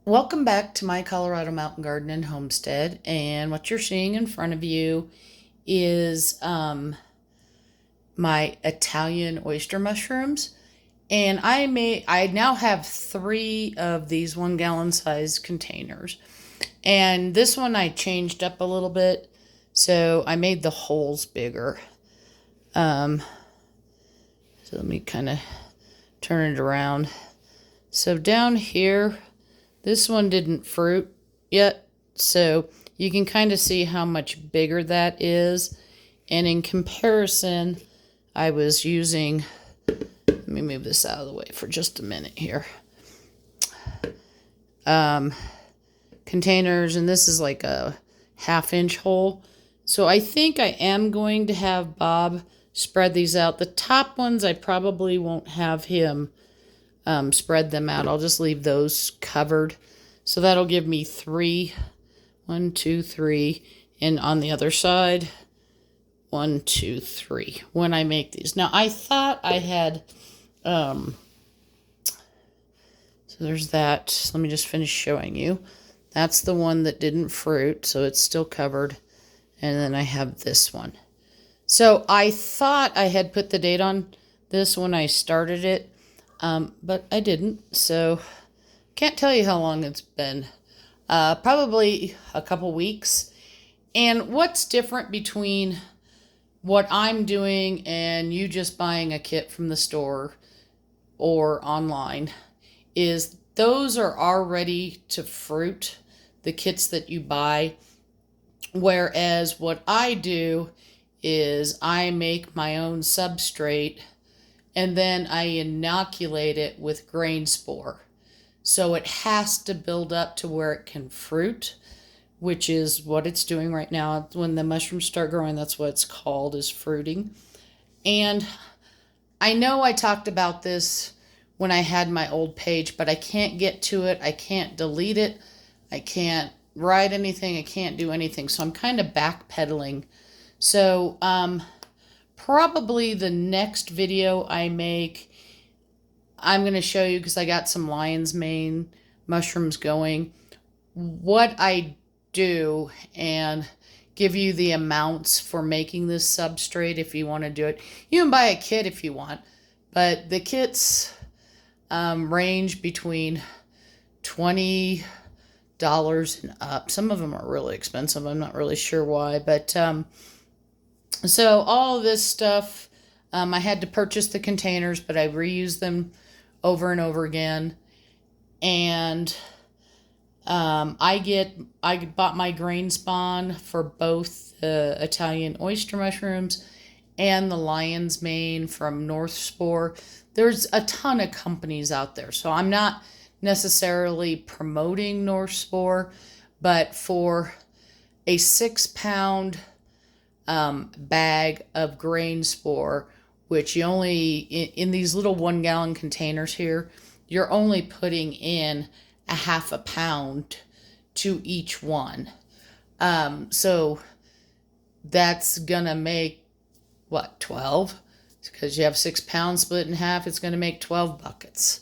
Welcome back to my Colorado Mountain Garden and Homestead. And what you're seeing in front of you is my Italian oyster mushrooms. And I now have 3 of these 1 gallon size containers. And this one I changed up a little bit. So I made the holes bigger. So let me kind of turn it around. So down here, this one didn't fruit yet, so you can kind of see how much bigger that is. And in comparison, I was using, let me move this out of the way for just a minute here. Containers, and this is like a 1/2 inch hole. So I think I am going to have Bob spread these out. The top ones, I probably won't have him spread them out. I'll just leave those covered. So that'll give me 3. 1, 2, 3. And on the other side, 1, 2, 3 when I make these. Now I thought I had, so there's that. Let me just finish showing you. That's the one that didn't fruit, so it's still covered. And then I have this one. So I thought I had put the date on this when I started it, but I didn't. So can't tell you how long it's been. Probably a couple weeks. And what's different between what I'm doing and you just buying a kit from the store or online is those are already to fruit, the kits that you buy. Whereas what I do is I make my own substrate and then I inoculate it with grain spore. So it has to build up to where it can fruit, which is what it's doing right now. When the mushrooms start growing, that's what it's called, is fruiting. And I know I talked about this when I had my old page, but I can't get to it. I can't delete it. I can't write anything. I can't do anything. So I'm kind of backpedaling. So probably the next video I make, I'm going to show you, because I got some lion's mane mushrooms going, what I do and give you the amounts for making this substrate if you want to do it. You can buy a kit if you want, but the kits range between $20 and up. Some of them are really expensive. I'm not really sure why, but so all of this stuff, I had to purchase the containers, but I reused them over and over again. And I bought my grain spawn for both the Italian oyster mushrooms and the lion's mane from North Spore. There's a ton of companies out there, so I'm not necessarily promoting North Spore, but for a 6-pound bag of grain spore, which you only, in these little 1-gallon containers here, you're only putting in a 1/2 pound to each one. So that's gonna make, what, 12? Because you have 6 pounds split in half, it's gonna make 12 buckets.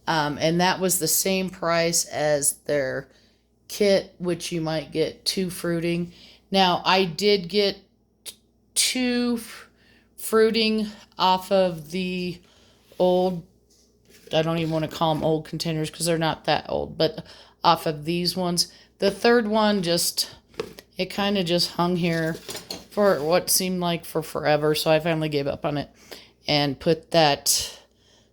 And that was the same price as their kit, which you might get 2 fruiting. Now, I did get 2 fruiting off of the old, I don't even want to call them old containers because they're not that old, but off of these ones. The third one it kind of just hung here for what seemed like for forever, so I finally gave up on it and put that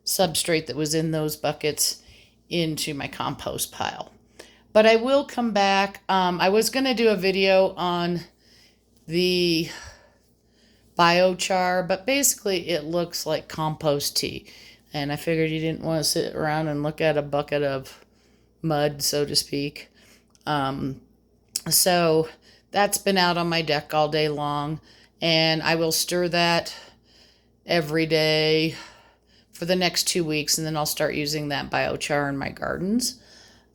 substrate that was in those buckets into my compost pile. But I will come back. I was going to do a video on the biochar, but basically it looks like compost tea. And I figured you didn't want to sit around and look at a bucket of mud, so to speak. So that's been out on my deck all day long. And I will stir that every day for the next 2 weeks. And then I'll start using that biochar in my gardens.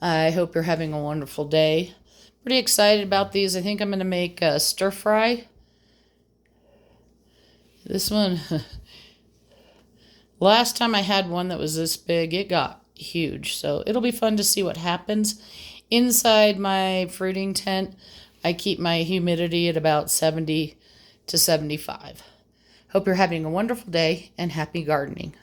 I hope you're having a wonderful day. Pretty excited about these. I think I'm going to make a stir fry. This one, last time I had one that was this big, it got huge. So it'll be fun to see what happens. Inside my fruiting tent, I keep my humidity at about 70 to 75. Hope you're having a wonderful day and happy gardening.